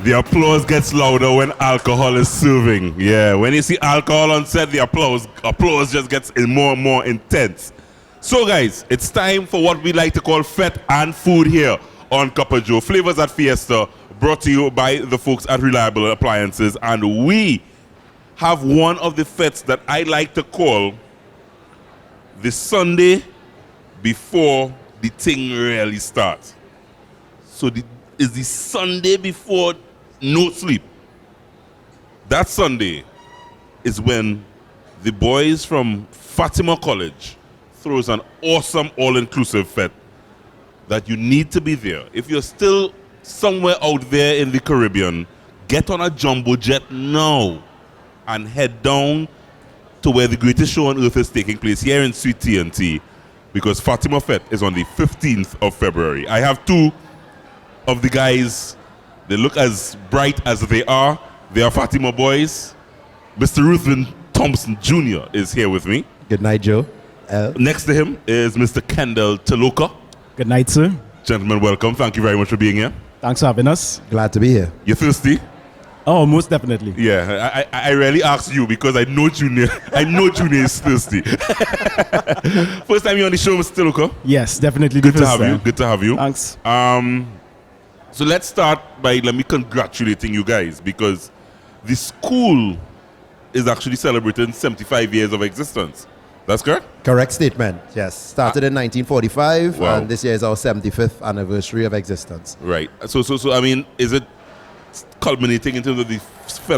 The applause gets louder when alcohol is serving. Yeah, when you see alcohol on set, the applause just gets more and more intense. So guys, it's time for what we like to call Fete and Food here on Cup of Joe. Flavors at Fiesta, brought to you by the folks at Reliable Appliances. And we have one of the fetes that I like to call the Sunday before the thing really starts. So it's the Sunday before no sleep. That Sunday is when the boys from Fatima College throws an awesome all-inclusive fete that you need to be there. If you're still somewhere out there in the Caribbean, get on a jumbo jet now and head down to where the greatest show on earth is taking place, here in Sweet T&T, because Fatima Fete is on the 15th of February. I have two of the guys. They look as bright as they are. They are Fatima boys. Mr. Ruthven Thompson Jr. is here with me. Good night, Joe. Next to him is Mr. Kendall Teloka. Good night, sir. Gentlemen, welcome. Thank you very much for being here. Thanks for having us. Glad to be here. You thirsty? Oh, most definitely. Yeah, I rarely ask you because I know Junior. I know Junior is thirsty. First time you're on the show, Mr. Teloka. Yes, definitely. Good to have you. Good to have you. Thanks. So let's start by me congratulating you guys, because the school is actually celebrating 75 years of existence. That's correct? Correct statement, yes. Started in 1945, Wow. and this year is our 75th anniversary of existence. Right. So I mean, is it culminating in terms of the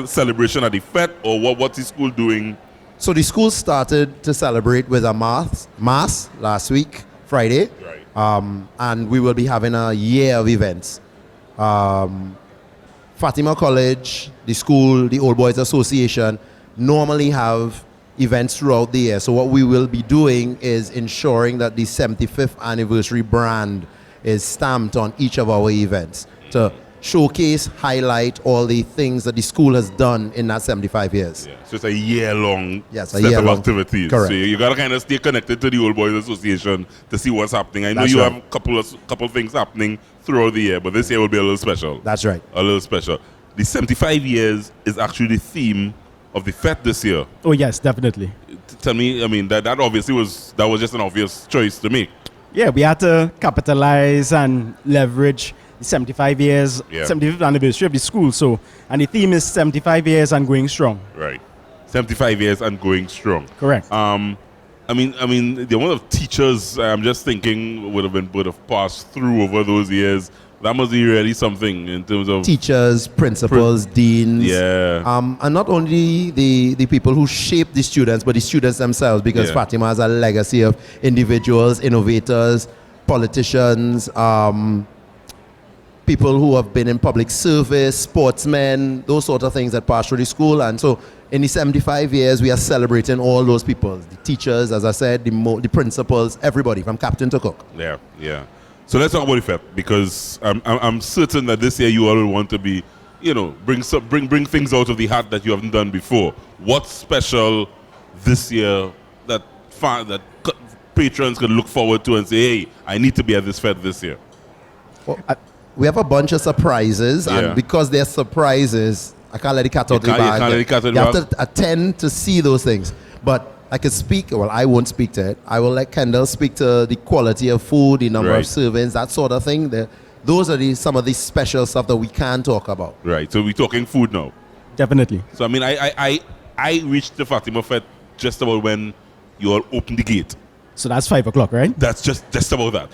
celebration at the fete, or what's the school doing? So the school started to celebrate with a mass last week, Friday. Right. And we will be having a year of events. Fatima College, the school, the Old Boys Association normally have events throughout the year. So what we will be doing is ensuring that the 75th anniversary brand is stamped on each of our events to showcase, highlight all the things that the school has done in that 75 years. Yeah. So it's a year-long Yes, set a year of long. activities. Correct. So you got to kind of stay connected to the Old Boys Association to see what's happening. I know That's you right. have a couple things happening throughout the year, but this year will be a little special. That's right. A little special. The 75 years is actually the theme of the fete this year. Oh, yes, definitely. Tell me, I mean, that obviously was just an obvious choice to make. Yeah, we had to capitalize and leverage the 75 years, Yeah. 75th anniversary of the school. So, and the theme is 75 years and going strong. Right. 75 years and going strong. Correct. I mean, the amount of teachers I'm just thinking would have passed through over those years. That must be really something in terms of Teachers, principals, deans. Yeah. And not only the people who shape the students, but the students themselves, because Yeah. Fatima has a legacy of individuals, innovators, politicians, people who have been in public service, sportsmen, those sort of things that pass through the school. And so in the 75 years, we are celebrating all those people, the teachers, as I said, the principals, everybody from captain to cook. Yeah, yeah. So let's talk about the fete, because I'm certain that this year you all will want to be, bring things out of the hat that you haven't done before. What's special this year that patrons can look forward to and say, hey, I need to be at this fete this year? Well, we have a bunch of surprises, Yeah. and because they're surprises, I can't let the cat out of the You bag. can't let the cat out of the You have bag. to attend to see those things. But I can speak, well, I won't speak to it. I will let Kendall speak to the quality of food, the number Right. of servings, that sort of thing. Those are some of the special stuff that we can talk about. Right. So we're talking food now. Definitely. So I mean, I reached the Fatima Fete just about when you all opened the gate. So that's 5 o'clock, right? That's just about that.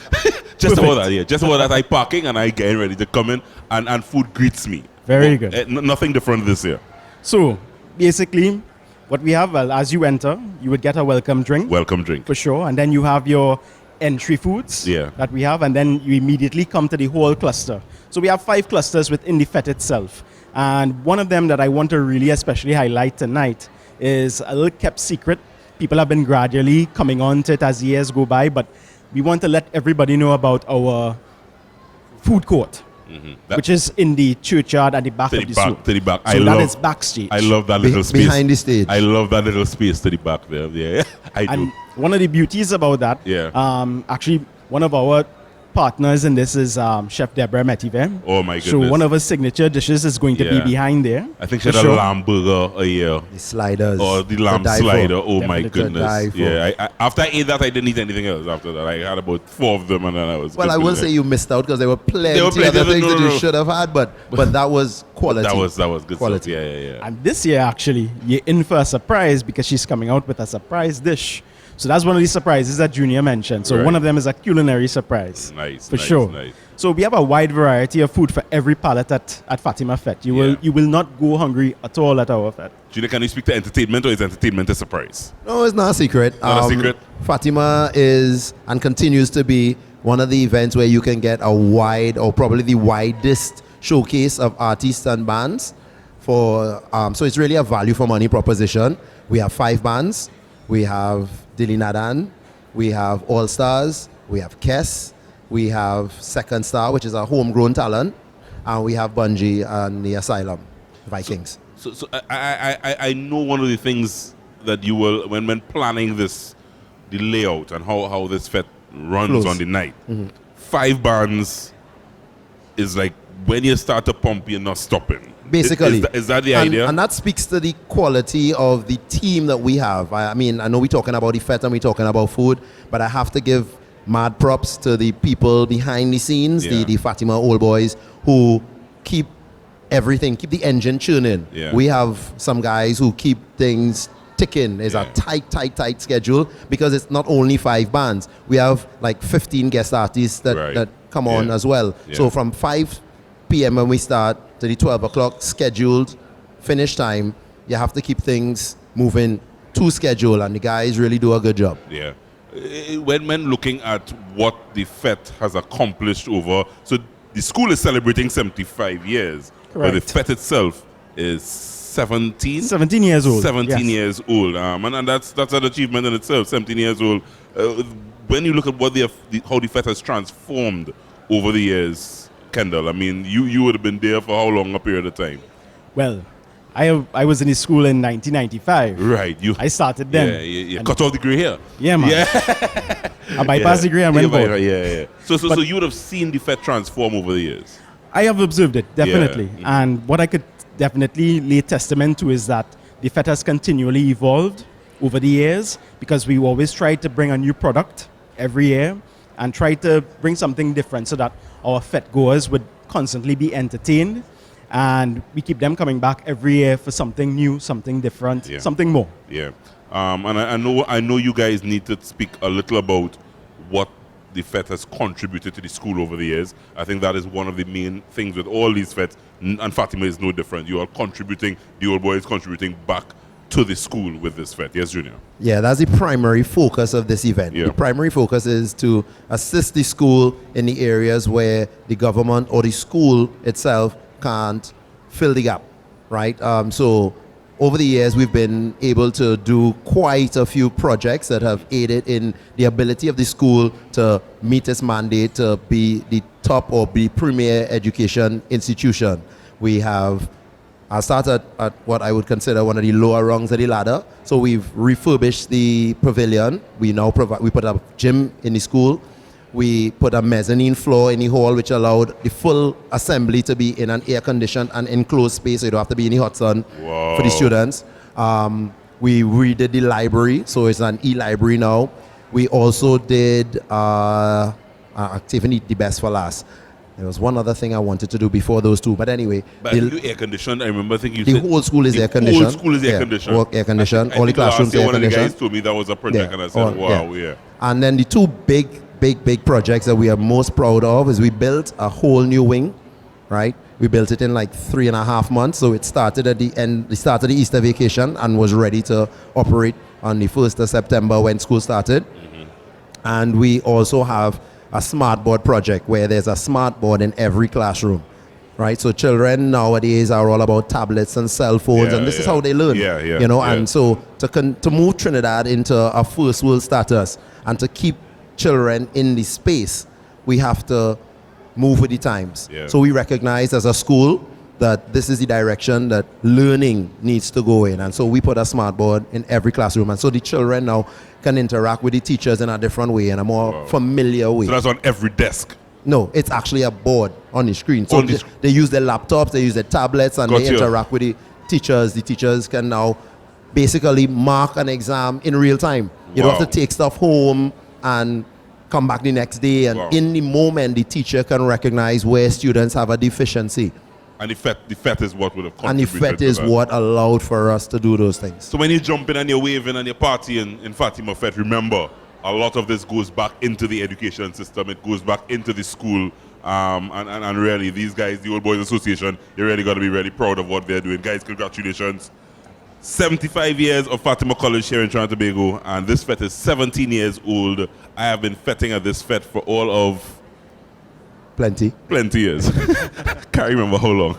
Just about that, yeah. Just about that. I parking and I getting ready to come in, and food greets me. Very Well, good. Nothing different this year. So basically, what we have, well, as you enter, you would get a welcome drink. Welcome drink. For sure. And then you have your entry foods Yeah. that we have, and then you immediately come to the whole cluster. So we have 5 clusters within the fete itself. And one of them that I want to really especially highlight tonight is a little kept secret. People have been gradually coming on to it as years go by, but we want to let everybody know about our food court, which is in the churchyard at the back To of the the back, school. to the back. So that is backstage. I love that little space. Behind the stage. I love that little space to the back there. Yeah, I do. And one of the beauties about that, Yeah. actually, one of our partners in this is Chef Deborah Metiver. Oh my So goodness. one of her signature dishes is going to be Yeah. behind there. I think she for had a sure. lamb burger a year. The sliders. Or the lamb to die for. slider. Oh my Definitely to goodness. die for. Yeah. After I ate that, I didn't eat anything else after that. I had about 4 of them and then I was Well, good I to will the say next. you missed out because there were plenty There were plenty other other- things no, that no, you no. should have had, but that was quality. That was good Quality. stuff. Yeah. And this year, actually, you're in for a surprise because she's coming out with a surprise dish. So that's one of the surprises that Junior mentioned. So Right. one of them is a culinary surprise. Nice. For nice, sure. Nice. So we have a wide variety of food for every palate at Fatima Fete. You will not go hungry at all at our fete. Junior, can you speak to entertainment or is entertainment a surprise? No, it's not a secret. Not a secret? Fatima is and continues to be one of the events where you can get a wide or probably the widest showcase of artists and bands. So it's really a value for money proposition. We have 5 bands. We have Dilly Nadan. We have All Stars. We have Kess. We have Second Star, which is a homegrown talent. And we have Bungie and the Asylum Vikings. So I know one of the things that you will when planning this, the layout and how this fete runs Flows. on the night. 5 bands is like when you start to pump, you're not stopping. Basically. Is that the and, idea? And that speaks to the quality of the team that we have. I mean, I know we're talking about the fete and we're talking about food, but I have to give mad props to the people behind the scenes, Yeah. the Fatima All Boys, who keep everything, keep the engine churning. Yeah. We have some guys who keep things ticking. It's Yeah. a tight schedule because it's not only 5 bands. We have like 15 guest artists that, Right. that come on Yeah. as well. Yeah. So from 5 p.m. when we start to the 12 o'clock scheduled finish time, you have to keep things moving to schedule, and the guys really do a good job. Yeah. When looking at what the fete has accomplished over, so the school is celebrating 75 years, but the Correct. fete itself is 17? 17 years old. 17 yes. years old, and that's an achievement in itself. 17 years old. When you look at what how the fete has transformed over the years, Kendall, I mean, you would have been there for how long a period of time? Well, I was in the school in 1995. Right, you. I started then. Yeah, you And- cut off the gray hair. Yeah, man. Yeah, I bypassed the degree and went yeah, board. yeah. So But- you would have seen the fete transform over the years. I have observed it, definitely. Yeah. And what I could definitely lay testament to is that the fete has continually evolved over the years because we always try to bring a new product every year and try to bring something different so that our fete goers would constantly be entertained. And we keep them coming back every year for something new, something different, Yeah. something more. Yeah, and I know you guys need to speak a little about what the fete has contributed to the school over the years. I think that is one of the main things with all these fetes, and Fatima is no different. You are contributing, the old boy is contributing back to the school with this fete. Yes, Junior? Yeah, that's the primary focus of this event. Yeah. The primary focus is to assist the school in the areas where the government or the school itself can't fill the gap, right? So over the years, we've been able to do quite a few projects that have aided in the ability of the school to meet its mandate to be the top or the premier education institution. We have I started at what I would consider one of the lower rungs of the ladder. So we've refurbished the pavilion. We now we put a gym in the school. We put a mezzanine floor in the hall, which allowed the full assembly to be in an air-conditioned and enclosed space, so you don't have to be in the hot sun for the students. We redid the library, so it's an e-library now. We also did, Tiffany, the best for last. There was one other thing I wanted to do before those two, but anyway. But you air conditioned. I remember thinking you The said whole school is the air conditioned. whole school is air conditioned. All air conditioned. I All the think last classrooms year air one of the conditioned. guys told me that was a project, and I said, wow, yeah. And then the two big projects that we are most proud of is we built a whole new wing, right? We built it in like 3.5 months. So it started at the start of the Easter vacation and was ready to operate on the 1st of September when school started. And we also have a smart board project where there's a smart board in every classroom, right? So children nowadays are all about tablets and cell phones, and this is how they learn. You know, and so to move Trinidad into a first world status and to keep children in the space, we have to move with the times. So we recognize as a school that this is the direction that learning needs to go in. And so we put a smart board in every classroom. And so the children now can interact with the teachers in a different way, in a more familiar way. So that's on every desk. No, it's actually a board on the screen. So On the they, sc- they use their laptops, they use their tablets, and they Gotcha. interact with the teachers. The teachers can now basically mark an exam in real time. You don't have Wow. to take stuff home and come back the next day. And Wow. in the moment, the teacher can recognize where students have a deficiency. And the FET is what would have And the contributed FET to is that. what allowed for us to do those things. So when you're jumping and you're waving and you're partying in Fatima FET, remember, a lot of this goes back into the education system. It goes back into the school. And really, these guys, the Old Boys Association, you really got to be really proud of what they're doing. Guys, congratulations. 75 years of Fatima College here in Trinidad and Tobago, and this FET is 17 years old. I have been fetting at this FET for all of Plenty. plenty years. Can't remember how long.